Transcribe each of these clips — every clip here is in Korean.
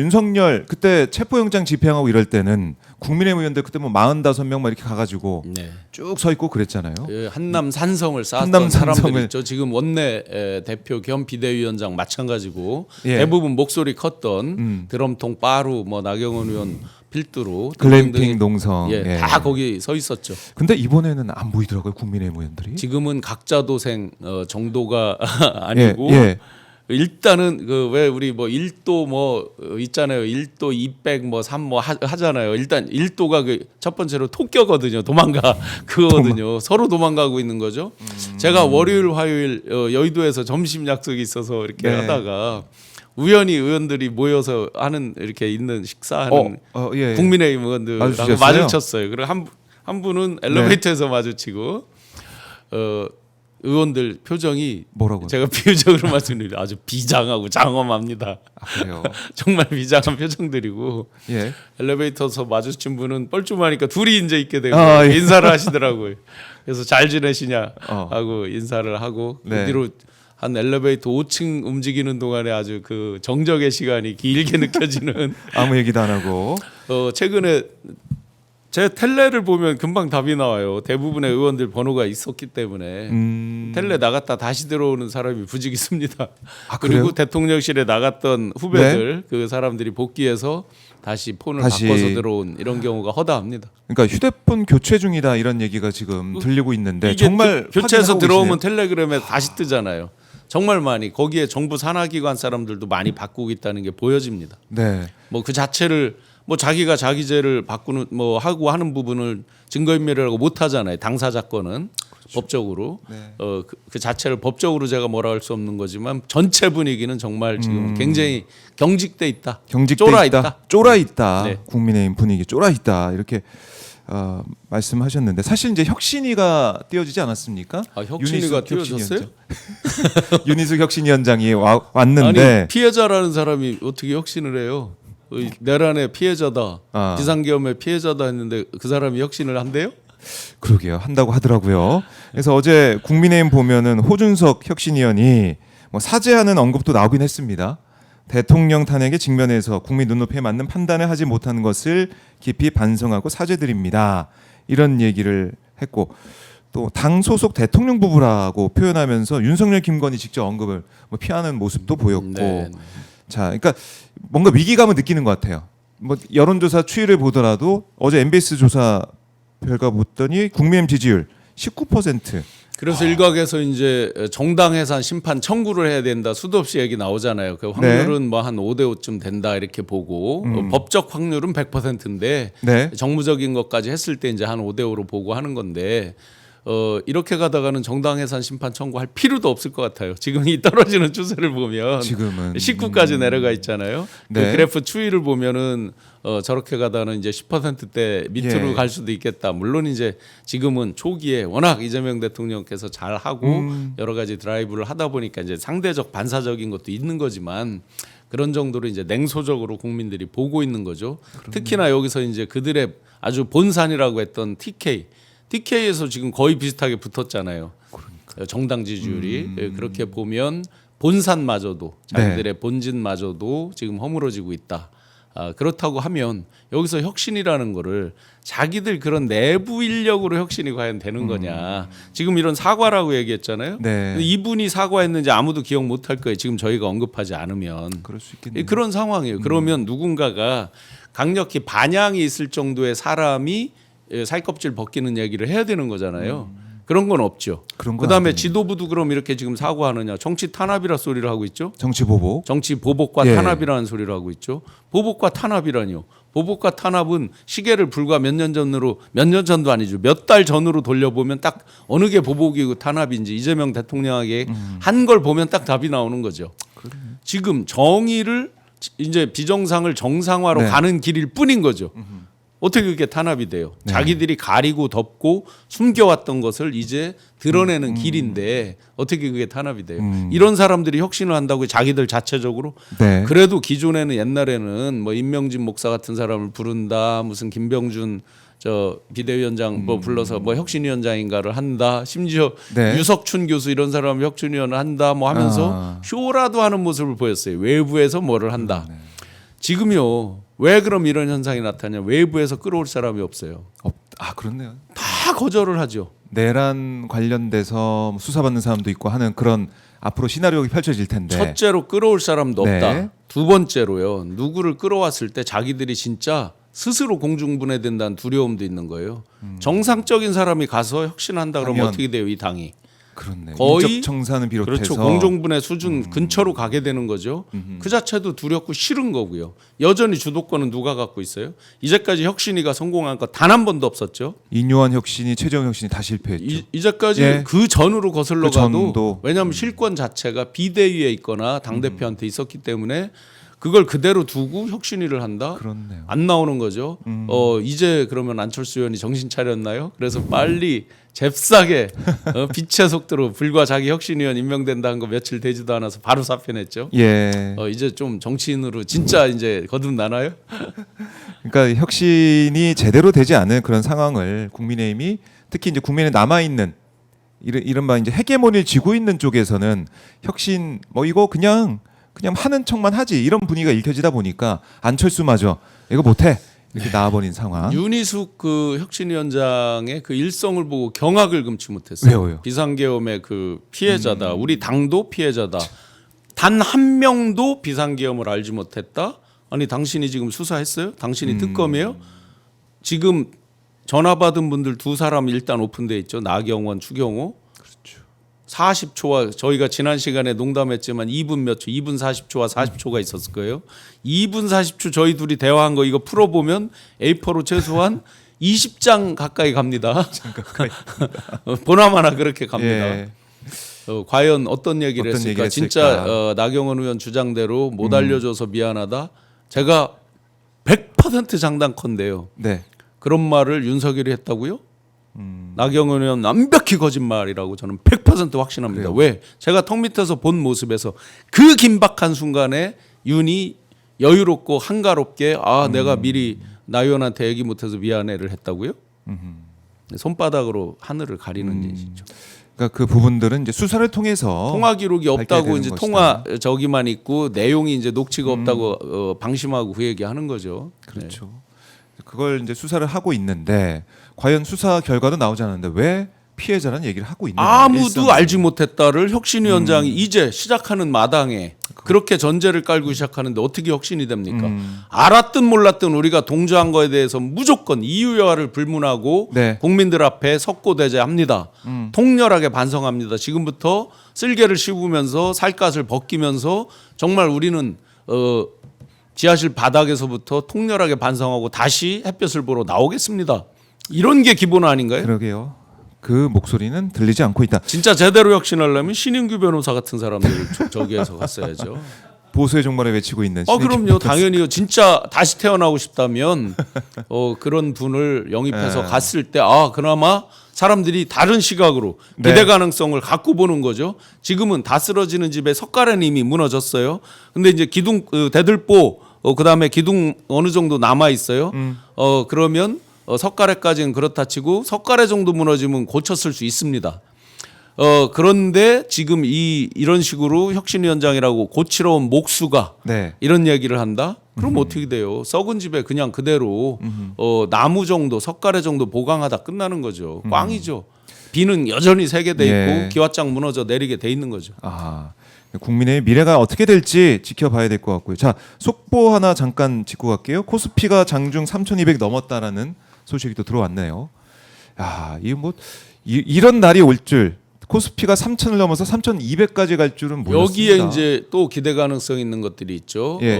윤석열 그때 체포영장 집행하고 이럴 때는 국민의힘 의원들 그때 뭐 45명 막 이렇게 가가지고 네. 쭉 서 있고 그랬잖아요. 그 한남 산성을 쌓았던 한남 사람들 산성을. 있죠. 지금 원내 대표 겸 비대위원장 마찬가지고 예. 대부분 목소리 컸던 드럼통 빠루 뭐 나경원 의원 필두로 글램핑 농성. 예, 예. 다 거기 서 있었죠. 근데 이번에는 안 보이더라고요 국민의힘 의원들이. 지금은 각자 도생 정도가 아니고 예, 예. 일단은 그 왜 우리 뭐 1도 뭐 있잖아요. 1도 200 뭐 3 뭐 하잖아요. 일단 1도가 그 첫 번째로 토껴거든요. 도망가 그거거든요. 서로 도망가고 있는 거죠. 제가 월요일 화요일 여의도에서 점심 약속이 있어서 이렇게 네. 하다가 우연히 의원들이 모여서 하는 이렇게 있는 식사하는 예. 국민의힘 의원들하고 마주치셨어요? 마주쳤어요. 그리고 한 분은 엘리베이터에서 마주치고 의원들 표정이 뭐라고요? 제가 비유적으로 말씀드리면 아주 비장하고 장엄합니다. 아, 그래요. 정말 비장한 표정들이고 예. 엘리베이터에서 마주친 분은 뻘쭘하니까 둘이 이제 있게 되고 아, 예. 인사를 하시더라고요. 그래서 잘 지내시냐 어. 하고 인사를 하고 네. 그 뒤로 한 엘리베이터 5층 움직이는 동안에 아주 그 정적의 시간이 길게 느껴지는 아무 얘기도 안 하고. 최근에 제 텔레를 보면 금방 답이 나와요. 대부분의 의원들 번호가 있었기 때문에 텔레 나갔다 다시 들어오는 사람이 부지기수입니다. 아, 그리고 그래요? 대통령실에 나갔던 후배들 그 사람들이 복귀해서 다시 폰을 다시. 바꿔서 들어온 이런 경우가 허다합니다. 그러니까 휴대폰 교체 중이다 이런 얘기가 지금 들리고 있는데 이게 정말 교체해서 확인하고 들어오면 계시네요? 텔레그램에 다시 뜨잖아요. 정말 많이 거기에 정부 산하기관 사람들도 많이 바꾸고 있다는 게 보여집니다. 네. 뭐 그 자체를 뭐 자기가 자기 죄를 바꾸는 뭐 하고 하는 부분을 증거인멸이라고 못 하잖아요. 당사자권은 법적으로 네. 그 자체를 법적으로 제가 뭐라 할 수 없는 거지만 전체 분위기는 정말 지금 굉장히 경직돼 있다. 경직돼 쫄아 있다. 있다. 쫄아 있다. 네. 국민의힘 분위기 쫄아 있다. 이렇게 말씀하셨는데 사실 이제 혁신위가 띄어지지 않았습니까? 아, 혁신위가 윤희숙 띄어졌어요? 혁신위원장. 윤희숙 혁신위원장이 왔는데 아니 피해자라는 사람이 어떻게 혁신을 해요? 내란의 피해자다, 아. 비상계엄의 피해자다 했는데 그 사람이 혁신을 한대요? 그러게요. 한다고 하더라고요. 그래서 어제 국민의힘 보면은 호준석 혁신위원이 뭐 사죄하는 언급도 나오긴 했습니다. 대통령 탄핵에 직면해서 국민 눈높이에 맞는 판단을 하지 못하는 것을 깊이 반성하고 사죄드립니다. 이런 얘기를 했고 또 당 소속 대통령 부부라고 표현하면서 윤석열, 김건희 직접 언급을 뭐 피하는 모습도 보였고 네. 자, 그러니까 뭔가 위기감을 느끼는 것 같아요. 뭐 여론조사 추이를 보더라도 어제 MBS 조사 결과 봤더니 국민의힘 지지율 19%. 그래서 일각에서 이제 정당 해산 심판 청구를 해야 된다 수도 없이 얘기 나오잖아요. 그 확률은 뭐 한 5대 5쯤 된다 이렇게 보고 법적 확률은 100%인데 네. 정무적인 것까지 했을 때 이제 한 5대 5로 보고 하는 건데 이렇게 가다가는 정당 해산 심판 청구할 필요도 없을 것 같아요. 지금 이 떨어지는 추세를 보면 지금은 19까지 내려가 있잖아요. 네. 그 그래프 추이를 보면은 저렇게 가다는 이제 10%대 밑으로 예. 갈 수도 있겠다. 물론 이제 지금은 초기에 워낙 이재명 대통령께서 잘 하고 여러 가지 드라이브를 하다 보니까 이제 상대적 반사적인 것도 있는 거지만 그런 정도로 이제 냉소적으로 국민들이 보고 있는 거죠. 특히나 여기서 이제 그들의 아주 본산이라고 했던 TK에서 지금 거의 비슷하게 붙었잖아요. 정당 지지율이 그렇게 보면 본산마저도 자기들의 본진마저도 지금 허물어지고 있다. 그렇다고 하면 여기서 혁신이라는 거를 자기들 그런 내부 인력으로 혁신이 과연 되는 거냐. 지금 이런 사과라고 얘기했잖아요. 네. 근데 이분이 사과했는지 아무도 기억 못 할 거예요. 지금 저희가 언급하지 않으면. 그럴 수 있겠네요. 그런 상황이에요. 그러면 누군가가 강력히 반향이 있을 정도의 사람이 살껍질 벗기는 얘기를 해야 되는 거잖아요. 그런 건 없죠. 그런 건 그다음에 아니에요. 지도부도 그럼 이렇게 지금 사과하느냐. 정치 탄압이라 소리를 하고 있죠. 정치 보복. 정치 보복과 예. 탄압이라는 소리를 하고 있죠. 보복과 탄압이라니요. 보복과 탄압은 시계를 불과 몇 년 전으로 몇 년 전도 아니죠. 몇 달 전으로 돌려보면 딱 어느 게 보복이고 탄압인지 이재명 대통령에게 한 걸 보면 딱 답이 나오는 거죠. 지금 정의를 이제 비정상을 정상화로 네. 가는 길일 뿐인 거죠. 어떻게 그게 탄압이 돼요? 네. 자기들이 가리고 덮고 숨겨왔던 것을 이제 드러내는 길인데 어떻게 그게 탄압이 돼요? 이런 사람들이 혁신을 한다고 자기들 자체적으로 네. 그래도 기존에는 옛날에는 뭐 임명진 목사 같은 사람을 부른다, 무슨 김병준 저 비대위원장 뭐 불러서 뭐 혁신위원장인가를 한다, 심지어 네. 유석춘 교수 이런 사람을 혁신위원을 한다 뭐 하면서 쇼라도 하는 모습을 보였어요. 외부에서 뭐를 한다. 지금요. 왜 그럼 이런 현상이 나타나냐? 외부에서 끌어올 사람이 없어요. 그렇네요. 다 거절을 하죠. 내란 관련돼서 수사받는 사람도 있고 하는 그런 앞으로 시나리오가 펼쳐질 텐데. 첫째로 끌어올 사람도 없다. 네. 두 번째로요. 누구를 끌어왔을 때 자기들이 진짜 스스로 공중분해된다는 두려움도 있는 거예요. 정상적인 사람이 가서 혁신한다 그러면 하면 어떻게 돼요? 이 당이. 그렇네. 거의 인적 청산을 비롯해서 그렇죠. 공중분해 수준 근처로 가게 되는 거죠. 그 자체도 두렵고 싫은 거고요. 여전히 주도권은 누가 갖고 있어요? 이제까지 혁신이가 성공한 거 단 한 번도 없었죠. 인요한 혁신이 최재형 혁신이 다 실패했죠. 이제까지 예. 그 전으로 거슬러 그 가도 전도. 왜냐하면 실권 자체가 비대위에 있거나 당 대표한테 있었기 때문에 그걸 그대로 두고 혁신위를 한다. 그렇네요. 안 나오는 거죠. 이제 그러면 안철수 의원이 정신 차렸나요? 그래서 빨리 잽싸게 빛의 속도로 불과 자기 혁신위원 임명된다는 거 며칠 되지도 않아서 바로 사표냈죠. 예. 이제 좀 정치인으로 진짜 이제 거듭나나요? 그러니까 혁신이 제대로 되지 않은 그런 상황을 국민의힘이 특히 이제 국민에 남아 있는 이른바 이제 헤게모니를 쥐고 있는 쪽에서는 혁신 뭐 이거 그냥 하는 척만 하지 이런 분위기가 읽혀지다 보니까 안철수마저 이거 못해 이렇게 나와버린 상황. 윤희숙 그 혁신위원장의 그 일성을 보고 경악을 금치 못했어요. 왜요? 비상계엄의 그 피해자다. 우리 당도 피해자다. 단 한 명도 비상계엄을 알지 못했다. 아니 당신이 지금 수사했어요? 당신이 특검이에요? 지금 전화 받은 분들 두 사람 일단 오픈돼 있죠. 나경원, 추경호. 그렇죠. 40초와 저희가 지난 시간에 농담했지만 2분 몇 초, 2분 40초와 40초가 있었을 거예요. 2분 40초 저희 둘이 대화한 거 이거 풀어보면 A4로 최소한 20장 가까이 갑니다. 보나마나 그렇게 갑니다. 예. 과연 어떤 얘기를 어떤 했을까? 얘기를 진짜 했을까? 나경원 의원 주장대로 못 알려줘서 미안하다. 제가 100% 장담컨대요. 네. 그런 말을 윤석열이 했다고요? 나경원 의원 완벽히 거짓말이라고 저는 100% 확신합니다. 그래요? 왜? 제가 턱 밑에서 본 모습에서 그 긴박한 순간에 윤이 여유롭고 한가롭게 내가 미리 나 의원한테 얘기 못해서 미안해를 했다고요? 손바닥으로 하늘을 가리는 짓이죠. 그러니까 그 부분들은 이제 수사를 통해서 통화 기록이 밝혀야 없다고 되는 이제 것이다. 통화 저기만 있고 내용이 이제 녹취가 없다고 방심하고 그 얘기하는 거죠. 그렇죠. 그걸 이제 수사를 하고 있는데 과연 수사 결과도 나오지 않았는데 왜 피해자라는 얘기를 하고 있는 아무도 일상적으로. 알지 못했다를 혁신위원장이 이제 시작하는 마당에 그렇게 전제를 깔고 시작하는데 어떻게 혁신이 됩니까? 알았든 몰랐든 우리가 동조한 거에 대해서 무조건 이유여하를 불문하고 네. 국민들 앞에 석고대죄합니다. 통렬하게 반성합니다. 지금부터 쓸개를 씹으면서 살갗을 벗기면서 정말 우리는 지하실 바닥에서부터 통렬하게 반성하고 다시 햇볕을 보러 나오겠습니다. 이런 게 기본 아닌가요? 그러게요. 그 목소리는 들리지 않고 있다. 진짜 제대로 혁신하려면 신인규 변호사 같은 사람들을 저기에서 갔어야죠. 보수의 종말에 외치고 있는. 그럼요. 당연히요. 진짜 다시 태어나고 싶다면 그런 분을 영입해서 네. 갔을 때 그나마 사람들이 다른 시각으로 네. 기대 가능성을 갖고 보는 거죠. 지금은 다 쓰러지는 집에 석가래는 이미 무너졌어요. 근데 이제 기둥 대들보 그다음에 기둥 어느 정도 남아 있어요. 그러면 석가래까지는 그렇다 치고 석가래 정도 무너지면 고쳤을 수 있습니다. 그런데 지금 이런 식으로 혁신위원장이라고 고치러 온 목수가 네. 이런 얘기를 한다? 그럼 어떻게 돼요? 썩은 집에 그냥 그대로 나무 정도, 석가래 정도 보강하다 끝나는 거죠. 꽝이죠. 비는 여전히 새게 돼 있고 예. 기와장 무너져 내리게 돼 있는 거죠. 국민의 미래가 어떻게 될지 지켜봐야 될 것 같고요. 자, 속보 하나 잠깐 짚고 갈게요. 코스피가 장중 3,200 넘었다라는 소식이 또 들어왔네요. 이런 날이 올 줄. 코스피가 3,000을 넘어서 3,200까지 갈 줄은 몰랐습니다. 여기에 이제 또 기대 가능성 있는 것들이 있죠. 예.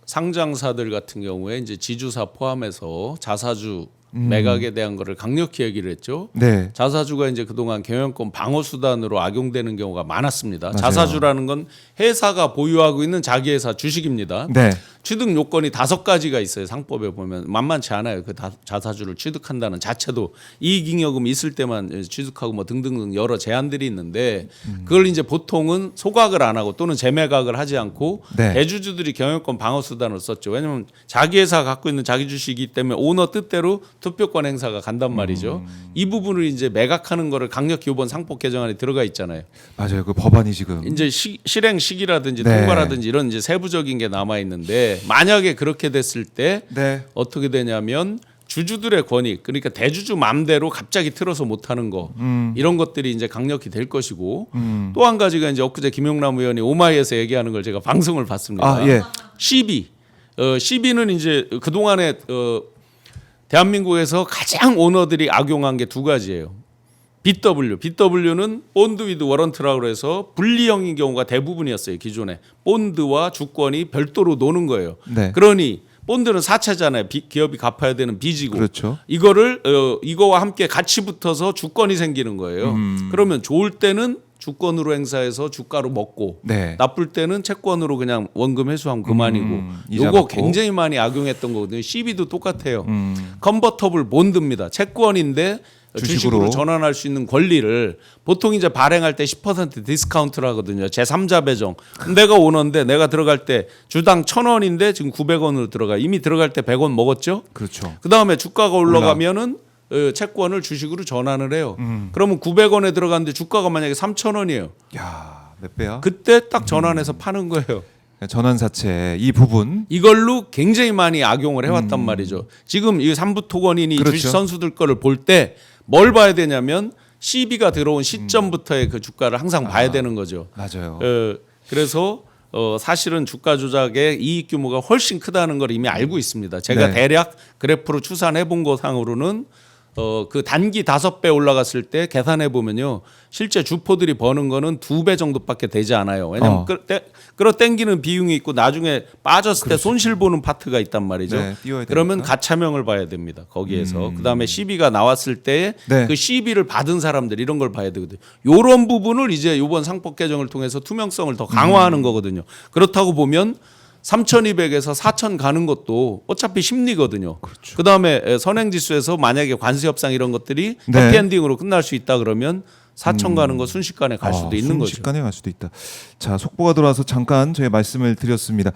상장사들 같은 경우에 이제 지주사 포함해서 자사주 매각에 대한 거를 강력히 얘기를 했죠. 네. 자사주가 이제 그동안 경영권 방어 수단으로 악용되는 경우가 많았습니다. 맞아요. 자사주라는 건 회사가 보유하고 있는 자기 회사 주식입니다. 네. 취득 요건이 5가지가 있어요. 상법에 보면 만만치 않아요. 그 자사주를 취득한다는 자체도 이익잉여금 있을 때만 취득하고 뭐 등등 여러 제한들이 있는데 그걸 이제 보통은 소각을 안 하고 또는 재매각을 하지 않고 네. 대주주들이 경영권 방어 수단을 썼죠. 왜냐하면 자기 회사 갖고 있는 자기 주식이기 때문에 오너 뜻대로 투표권 행사가 간단 말이죠. 이 부분을 이제 매각하는 거를 강력히 이번 상법 개정안에 들어가 있잖아요. 맞아요. 그 법안이 지금 이제 실행 시기라든지 네. 통과라든지 이런 이제 세부적인 게 남아 있는데 만약에 그렇게 됐을 때 네. 어떻게 되냐면 주주들의 권익 그러니까 대주주 맘대로 갑자기 틀어서 못하는 거 이런 것들이 이제 강력히 될 것이고 또 한 가지가 이제 엊그제 김용남 의원이 오마이에서 얘기하는 걸 제가 방송을 봤습니다. 아, 예. 시비 시비는 이제 그 동안에 대한민국에서 가장 오너들이 악용한 게 두 가지예요. BW는 본드 위드 워런트라고 해서 분리형인 경우가 대부분이었어요. 기존에 본드와 주권이 별도로 노는 거예요. 네. 그러니 본드는 사채잖아요. 기업이 갚아야 되는 빚이고 그렇죠. 이거를 이거와 함께 같이 붙어서 주권이 생기는 거예요. 그러면 좋을 때는 주권으로 행사해서 주가로 먹고 네. 나쁠 때는 채권으로 그냥 원금 회수하면 그만이고 이자 요거 받고. 굉장히 많이 악용했던 거거든요. CB도 똑같아요. 컨버터블 본드입니다. 채권인데 주식으로 전환할 수 있는 권리를 보통 이제 발행할 때 10% 디스카운트를 하거든요. 제3자 배정. 내가 오너인데 내가 들어갈 때 주당 1,000원인데 지금 900원으로 들어가. 이미 들어갈 때 100원 먹었죠. 그렇죠. 그다음에 주가가 올라가면은 채권을 주식으로 전환을 해요. 그러면 900원에 들어갔는데 주가가 만약에 3,000원이에요. 야, 몇 배야? 그때 딱 전환해서 파는 거예요. 전환사채 이 부분 이걸로 굉장히 많이 악용을 해왔단 말이죠. 지금 이 삼부 토건인이 그렇죠. 주식 선수들 거를 볼 때 뭘 봐야 되냐면 CB가 들어온 시점부터의 그 주가를 항상 봐야 되는 거죠. 맞아요. 그래서 사실은 주가 조작의 이익 규모가 훨씬 크다는 걸 이미 알고 있습니다. 제가 네. 대략 그래프로 추산해 본 거상으로는 그 단기 5배 올라갔을 때 계산해 보면요. 실제 주포들이 버는 거는 2배 정도밖에 되지 않아요. 왜냐하면 끌어당기는 비용이 있고 나중에 빠졌을 때 손실 보는 파트가 있단 말이죠. 네, 띄워야 그러면 되니까. 가차명을 봐야 됩니다. 거기에서. 그다음에 CB가 나왔을 때 네. 그 CB를 받은 사람들 이런 걸 봐야 되거든요. 요런 부분을 이제 이번 상법 개정을 통해서 투명성을 더 강화하는 거거든요. 그렇다고 보면 3,200에서 4,000 가는 것도 어차피 심리거든요. 그렇죠. 그다음에 선행지수에서 만약에 관세 협상 이런 것들이 네. 해피엔딩으로 끝날 수 있다 그러면 4,000 가는 거 순식간에 갈 수도 있는 거죠. 순식간에 갈 수도 있다. 자, 속보가 들어와서 잠깐 저희 말씀을 드렸습니다.